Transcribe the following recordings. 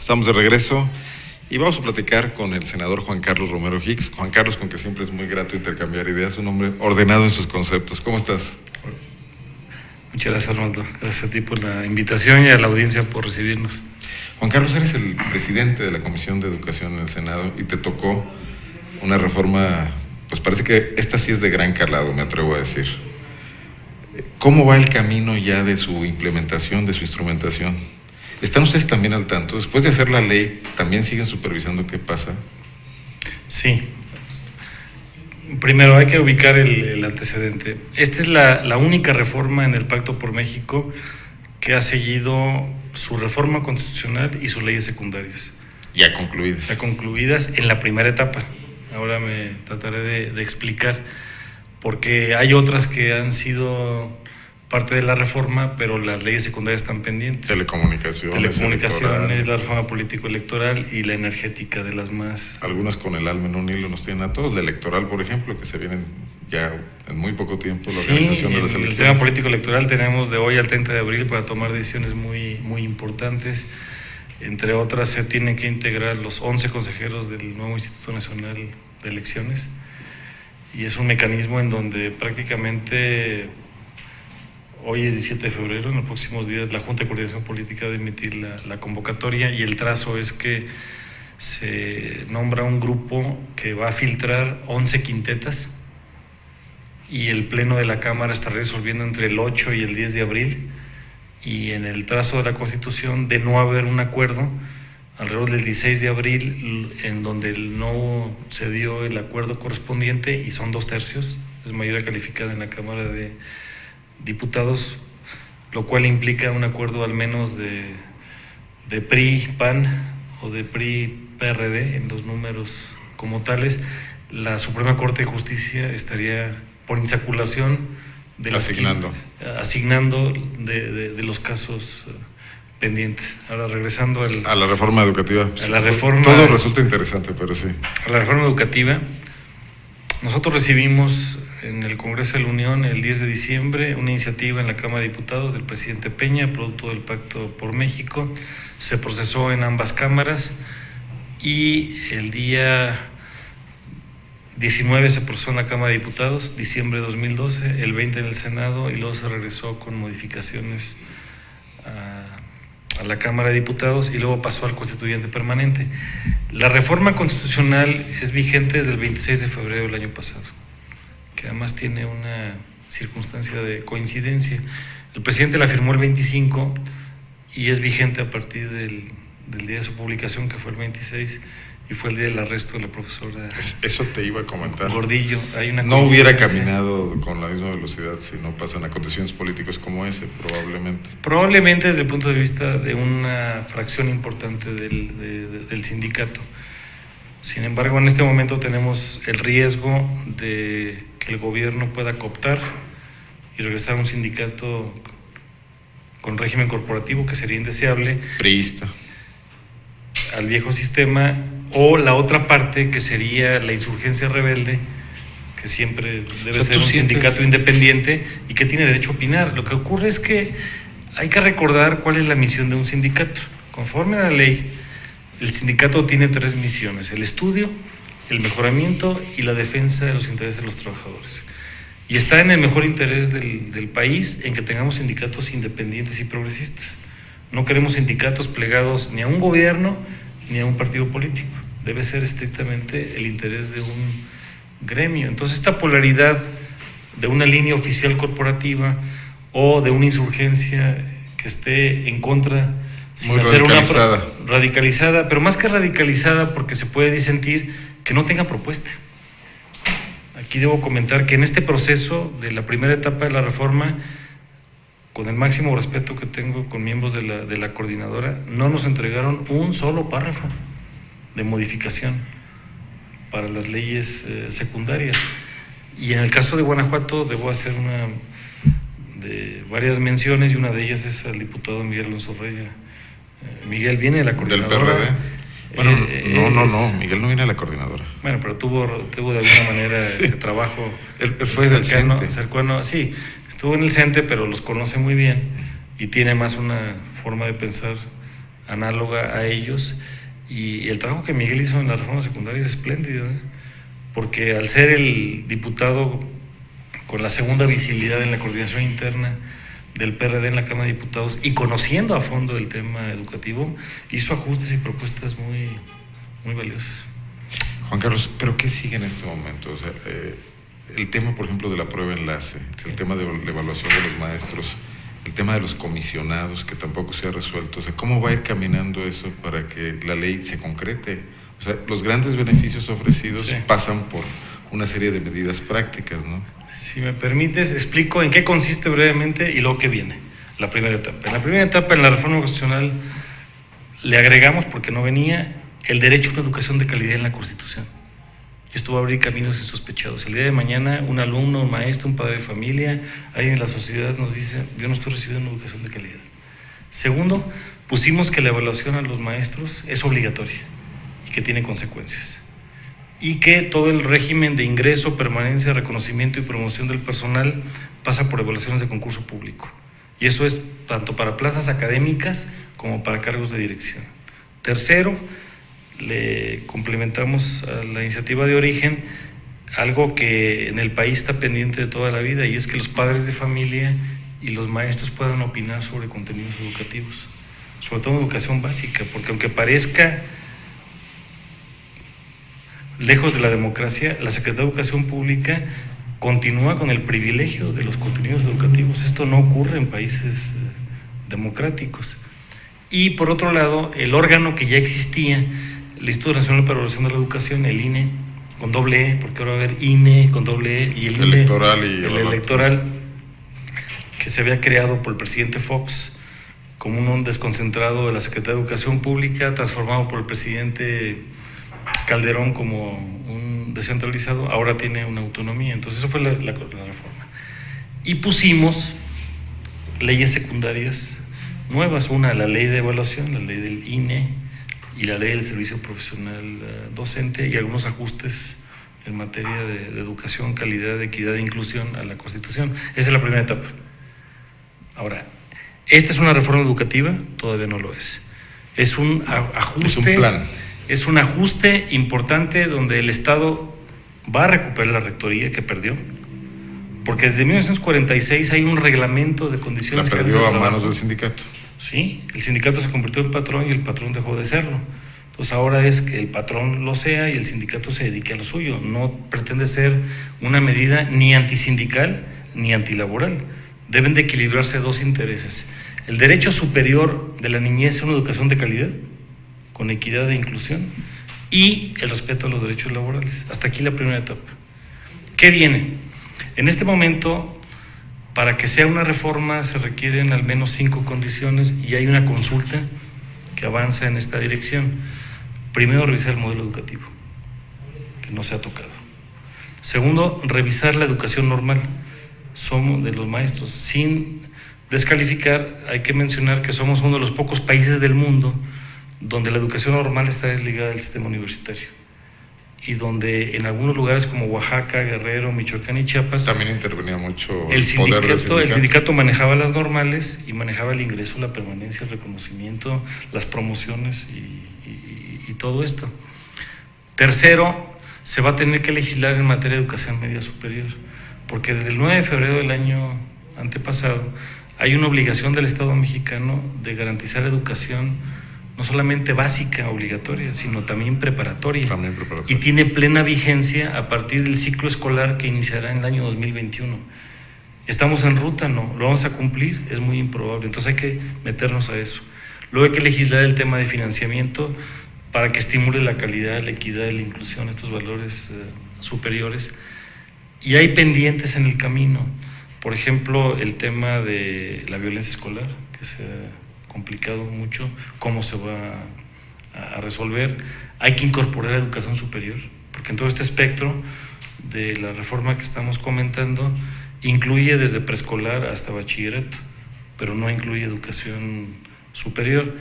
Estamos de regreso y vamos a platicar con el senador Juan Carlos Romero Hicks. Juan Carlos, con que siempre es muy grato intercambiar ideas, un hombre ordenado en sus conceptos. ¿Cómo estás? Muchas gracias, Arnoldo. Gracias a ti por la invitación y a la audiencia por recibirnos. Juan Carlos, eres el presidente de la Comisión de Educación en el Senado y te tocó una reforma, pues parece que esta sí es de gran calado, me atrevo a decir. ¿Cómo va el camino ya de su implementación, de su instrumentación? ¿Están ustedes también al tanto? Después de hacer la ley, ¿también siguen supervisando qué pasa? Sí. Primero hay que ubicar el antecedente. Esta es la única reforma en el Pacto por México que ha seguido su reforma constitucional y sus leyes secundarias. Ya concluidas. Ya concluidas en la primera etapa. Ahora me trataré de explicar, porque hay otras que han sido parte de la reforma, pero las leyes secundarias están pendientes. Telecomunicaciones, la reforma político-electoral y la energética, de las más... Algunas con el alma en un hilo nos tienen a todos. La electoral, por ejemplo, que se vienen ya en muy poco tiempo, la organización de las elecciones. En el tema político-electoral tenemos de hoy al 30 de abril para tomar decisiones muy importantes. Entre otras, se tienen que integrar los 11 consejeros del nuevo Instituto Nacional de Elecciones, y es un mecanismo en donde prácticamente... Hoy es 17 de febrero, en los próximos días la Junta de Coordinación Política debe emitir la convocatoria, y el trazo es que se nombra un grupo que va a filtrar 11 quintetas, y el Pleno de la Cámara estará resolviendo entre el 8 y el 10 de abril, y en el trazo de la Constitución, de no haber un acuerdo, alrededor del 16 de abril, en donde no se dio el acuerdo correspondiente, y son 2/3, es mayoría calificada en la Cámara de Diputados, lo cual implica un acuerdo al menos de PRI-PAN o de PRI-PRD en los números como tales. La Suprema Corte de Justicia estaría por insaculación de asignando de los casos pendientes. Ahora, regresando a la reforma educativa. Todo resulta interesante, pero sí. A la reforma educativa, nosotros recibimos en el Congreso de la Unión el 10 de diciembre una iniciativa en la Cámara de Diputados del presidente Peña, producto del Pacto por México. Se procesó en ambas cámaras y el día 19 se procesó en la Cámara de Diputados, diciembre de 2012, el 20 en el Senado, y luego se regresó con modificaciones a la Cámara de Diputados y luego pasó al Constituyente Permanente. La reforma constitucional es vigente desde el 26 de febrero del año pasado, que además tiene una circunstancia de coincidencia. El presidente la firmó el 25 y es vigente a partir del día de su publicación, que fue el 26, y fue el día del arresto de la profesora. Eso te iba a comentar. Gordillo. No hubiera caminado con la misma velocidad si no pasan acontecimientos políticos como ese, probablemente. Probablemente desde el punto de vista de una fracción importante del sindicato. Sin embargo, en este momento tenemos el riesgo de que el gobierno pueda cooptar y regresar a un sindicato con régimen corporativo, que sería indeseable. Priista. Al viejo sistema, o la otra parte, que sería la insurgencia rebelde, que siempre debe ser un sindicato independiente y que tiene derecho a opinar. Lo que ocurre es que hay que recordar cuál es la misión de un sindicato. Conforme a la ley, el sindicato tiene 3 misiones: el estudio, el mejoramiento y la defensa de los intereses de los trabajadores. Y está en el mejor interés del país en que tengamos sindicatos independientes y progresistas. No queremos sindicatos plegados ni a un gobierno ni a un partido político. Debe ser estrictamente el interés de un gremio. Entonces, esta polaridad de una línea oficial corporativa o de una insurgencia que esté en contra, sin muy hacer radicalizada. Una radicalizada, pero más que radicalizada, porque se puede disentir, que no tenga propuesta. Aquí debo comentar que en este proceso de la primera etapa de la reforma, con el máximo respeto que tengo con miembros de la coordinadora, no nos entregaron un solo párrafo de modificación para las leyes secundarias. Y en el caso de Guanajuato debo hacer varias menciones, y una de ellas es al diputado Miguel Alonso Reyes. Miguel viene de la coordinadora. ¿Del PRD? Bueno, no, Miguel no viene a la coordinadora. Bueno, pero tuvo de alguna manera sí. Trabajo. Él fue del CENTE. Cercano, sí, estuvo en el CENTE, pero los conoce muy bien y tiene más una forma de pensar análoga a ellos, y el trabajo que Miguel hizo en la reforma secundaria es espléndido, porque al ser el diputado con la segunda visibilidad en la coordinación interna del PRD en la Cámara de Diputados y conociendo a fondo el tema educativo, hizo ajustes y propuestas muy, muy valiosas. Juan Carlos, ¿pero qué sigue en este momento? O sea, el tema, por ejemplo, de la prueba enlace, el tema de la evaluación de los maestros, el tema de los comisionados, que tampoco se ha resuelto. O sea, ¿cómo va a ir caminando eso para que la ley se concrete? O sea, los grandes beneficios ofrecidos pasan por una serie de medidas prácticas, ¿no? Si me permites, explico en qué consiste brevemente y luego qué viene. La primera etapa. En la primera etapa, en la reforma constitucional, le agregamos, porque no venía, el derecho a una educación de calidad en la Constitución. Y esto va a abrir caminos insospechados. El día de mañana, un alumno, un maestro, un padre de familia, alguien en la sociedad nos dice: yo no estoy recibiendo una educación de calidad. Segundo, pusimos que la evaluación a los maestros es obligatoria y que tiene consecuencias. Y que todo el régimen de ingreso, permanencia, reconocimiento y promoción del personal pasa por evaluaciones de concurso público. Y eso es tanto para plazas académicas como para cargos de dirección. Tercero, le complementamos a la iniciativa de origen algo que en el país está pendiente de toda la vida, y es que los padres de familia y los maestros puedan opinar sobre contenidos educativos, sobre todo en educación básica, porque aunque parezca lejos de la democracia, la Secretaría de Educación Pública continúa con el privilegio de los contenidos educativos. Esto no ocurre en países democráticos. Y por otro lado, el órgano que ya existía, el Instituto Nacional para la Evaluación de la Educación, el INE, con doble E, porque ahora va a haber INE con doble E, y el electoral, INE, el electoral, que se había creado por el presidente Fox como un desconcentrado de la Secretaría de Educación Pública, transformado por el presidente Calderón como un descentralizado, ahora tiene una autonomía. Entonces eso fue la reforma. Y pusimos leyes secundarias nuevas, una, la ley de evaluación, la ley del INE y la ley del servicio profesional docente, y algunos ajustes en materia de educación, calidad, equidad e inclusión a la Constitución. Esa es la primera etapa. Ahora, ¿esta es una reforma educativa? Todavía no lo es. Es un ajuste. Es un plan. Es un ajuste importante donde el Estado va a recuperar la rectoría que perdió, porque desde 1946 hay un reglamento de condiciones. La perdió a manos del sindicato. Sí, el sindicato se convirtió en patrón y el patrón dejó de serlo. Entonces ahora es que el patrón lo sea y el sindicato se dedique a lo suyo. No pretende ser una medida ni antisindical ni antilaboral. Deben de equilibrarse dos intereses: el derecho superior de la niñez a una educación de calidad, con equidad e inclusión, y el respeto a los derechos laborales. Hasta aquí la primera etapa. ¿Qué viene? En este momento, para que sea una reforma se requieren al menos 5 condiciones, y hay una consulta que avanza en esta dirección. Primero, revisar el modelo educativo, que no se ha tocado. Segundo, revisar la educación normal, somos de los maestros. Sin descalificar, hay que mencionar que somos uno de los pocos países del mundo donde la educación normal está desligada del sistema universitario, y donde en algunos lugares como Oaxaca, Guerrero, Michoacán y Chiapas también intervenía mucho el sindicato manejaba las normales y manejaba el ingreso, la permanencia, el reconocimiento, las promociones y todo esto. Tercero, se va a tener que legislar en materia de educación media superior, porque desde el 9 de febrero del año antepasado hay una obligación del Estado mexicano de garantizar educación no solamente básica, obligatoria, sino también preparatoria. Y tiene plena vigencia a partir del ciclo escolar que iniciará en el año 2021. ¿Estamos en ruta? No. ¿Lo vamos a cumplir? Es muy improbable. Entonces hay que meternos a eso. Luego hay que legislar el tema de financiamiento para que estimule la calidad, la equidad, la inclusión, estos valores superiores. Y hay pendientes en el camino. Por ejemplo, el tema de la violencia escolar, que se ha complicado mucho, cómo se va a resolver. Hay que incorporar educación superior, porque en todo este espectro de la reforma que estamos comentando incluye desde preescolar hasta bachillerato, pero no incluye educación superior.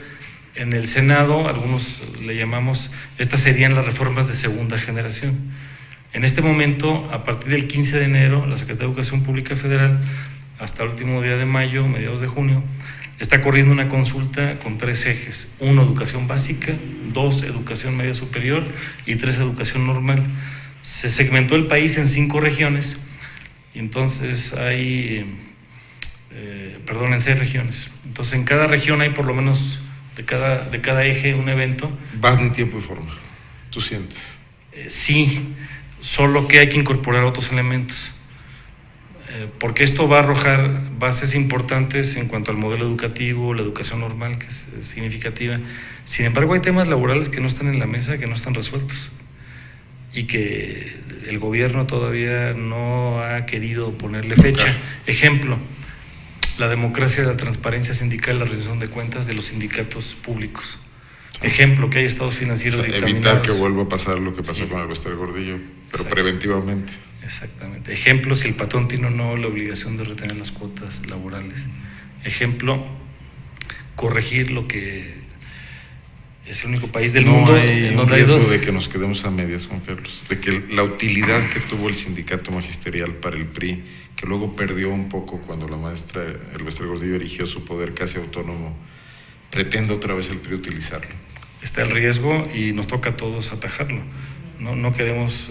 En el Senado, algunos le llamamos, estas serían las reformas de segunda generación. En este momento, a partir del 15 de enero, la Secretaría de Educación Pública Federal, hasta el último día de mayo, mediados de junio, Está corriendo una consulta con 3 ejes: 1, educación básica; 2, educación media superior; y 3, educación normal. Se segmentó el país en 5 regiones, y entonces hay, en 6 regiones. Entonces en cada región hay por lo menos de cada eje un evento. Vas en tiempo y forma, ¿tú sientes? Sí, solo que hay que incorporar otros elementos, porque esto va a arrojar bases importantes en cuanto al modelo educativo, la educación normal, que es significativa. Sin embargo, hay temas laborales que no están en la mesa, que no están resueltos, y que el gobierno todavía no ha querido ponerle fecha. Ejemplo, la democracia, la transparencia sindical, la rendición de cuentas de los sindicatos públicos. Ejemplo, que hay estados financieros dictaminados. Evitar que vuelva a pasar lo que pasó con el Bester Gordillo, pero preventivamente. Exactamente. Ejemplo, si el patrón tiene o no la obligación de retener las cuotas laborales. Ejemplo, corregir lo que es el único país del mundo en donde hay riesgo de que nos quedemos a medias, Juan Carlos, de que la utilidad que tuvo el sindicato magisterial para el PRI, que luego perdió un poco cuando la maestra Bester Gordillo erigió su poder casi autónomo, pretende otra vez el PRI utilizarlo. Está el riesgo y nos toca a todos atajarlo. No queremos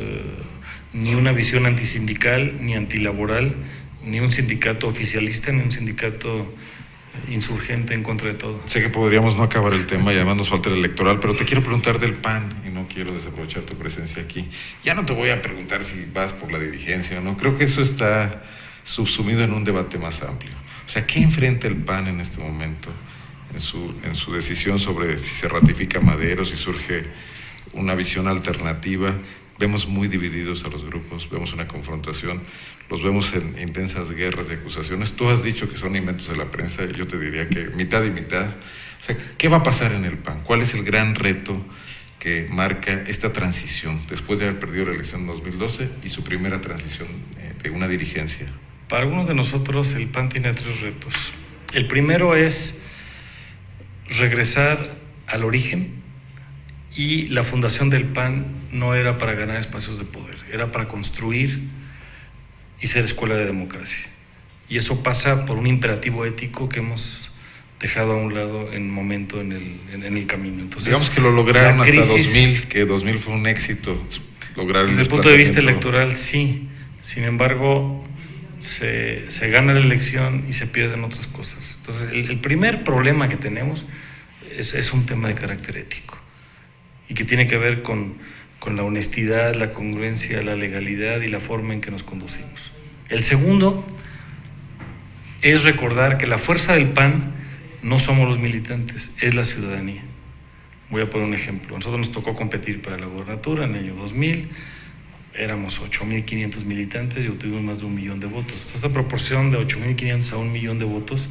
ni una visión antisindical, ni antilaboral, ni un sindicato oficialista, ni un sindicato insurgente en contra de todo. Sé que podríamos no acabar el tema y además nos falta el electoral, pero te quiero preguntar del PAN y no quiero desaprovechar tu presencia aquí. Ya no te voy a preguntar si vas por la dirigencia o no, creo que eso está subsumido en un debate más amplio. O sea, ¿qué enfrenta el PAN en este momento en su decisión sobre si se ratifica Madero, si surge una visión alternativa? Vemos muy divididos a los grupos, vemos una confrontación, los vemos en intensas guerras de acusaciones. Tú has dicho que son inventos de la prensa, yo te diría que mitad y mitad. O sea, ¿qué va a pasar en el PAN? ¿Cuál es el gran reto que marca esta transición después de haber perdido la elección en 2012 y su primera transición de una dirigencia? Para algunos de nosotros el PAN tiene 3 retos. El primero es regresar al origen, y la fundación del PAN no era para ganar espacios de poder, era para construir y ser escuela de democracia. Y eso pasa por un imperativo ético que hemos dejado a un lado en momento en el camino. Entonces, digamos que lo lograron hasta 2000, que 2000 fue un éxito lograr el desde el punto de vista electoral, sí. Sin embargo, se gana la elección y se pierden otras cosas. Entonces, el primer problema que tenemos es un tema de carácter ético, y que tiene que ver con la honestidad, la congruencia, la legalidad y la forma en que nos conducimos. El segundo es recordar que la fuerza del PAN no somos los militantes, es la ciudadanía. Voy a poner un ejemplo. A nosotros nos tocó competir para la gobernatura en el año 2000, éramos 8.500 militantes y obtuvimos más de 1 millón de votos. Entonces, esta proporción de 8.500 a 1 millón de votos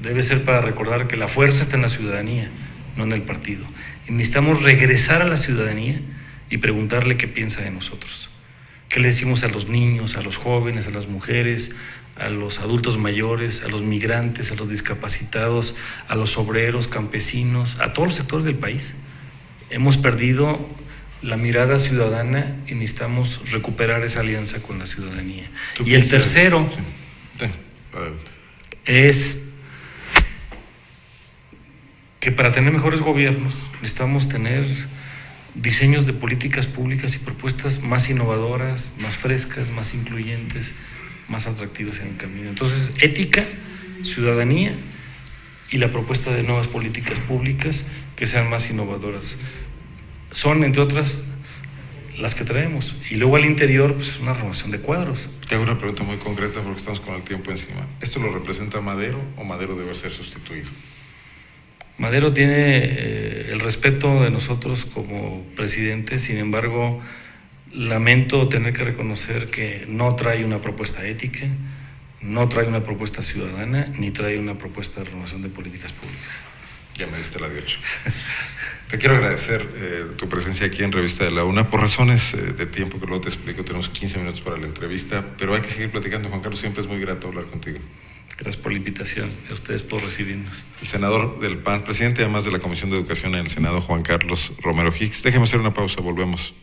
debe ser para recordar que la fuerza está en la ciudadanía, no en el partido. Y necesitamos regresar a la ciudadanía y preguntarle qué piensa de nosotros. ¿Qué le decimos a los niños, a los jóvenes, a las mujeres, a los adultos mayores, a los migrantes, a los discapacitados, a los obreros, campesinos, a todos los sectores del país? Hemos perdido la mirada ciudadana y necesitamos recuperar esa alianza con la ciudadanía. Y el tercero es que para tener mejores gobiernos necesitamos tener diseños de políticas públicas y propuestas más innovadoras, más frescas, más incluyentes, más atractivas en el camino. Entonces, ética, ciudadanía y la propuesta de nuevas políticas públicas que sean más innovadoras. Son, entre otras, las que traemos. Y luego al interior, pues una renovación de cuadros. Te hago una pregunta muy concreta porque estamos con el tiempo encima. ¿Esto lo representa Madero o Madero debe ser sustituido? Madero tiene el respeto de nosotros como presidente, sin embargo, lamento tener que reconocer que no trae una propuesta ética, no trae una propuesta ciudadana, ni trae una propuesta de renovación de políticas públicas. Ya me diste la de 8. Te quiero agradecer tu presencia aquí en Revista de la Una. Por razones de tiempo que luego te explico, tenemos 15 minutos para la entrevista, pero hay que seguir platicando. Juan Carlos, siempre es muy grato hablar contigo. Gracias por la invitación, a ustedes por recibirnos. El senador del PAN, presidente además de la Comisión de Educación en el Senado, Juan Carlos Romero Hicks. Déjeme hacer una pausa, volvemos.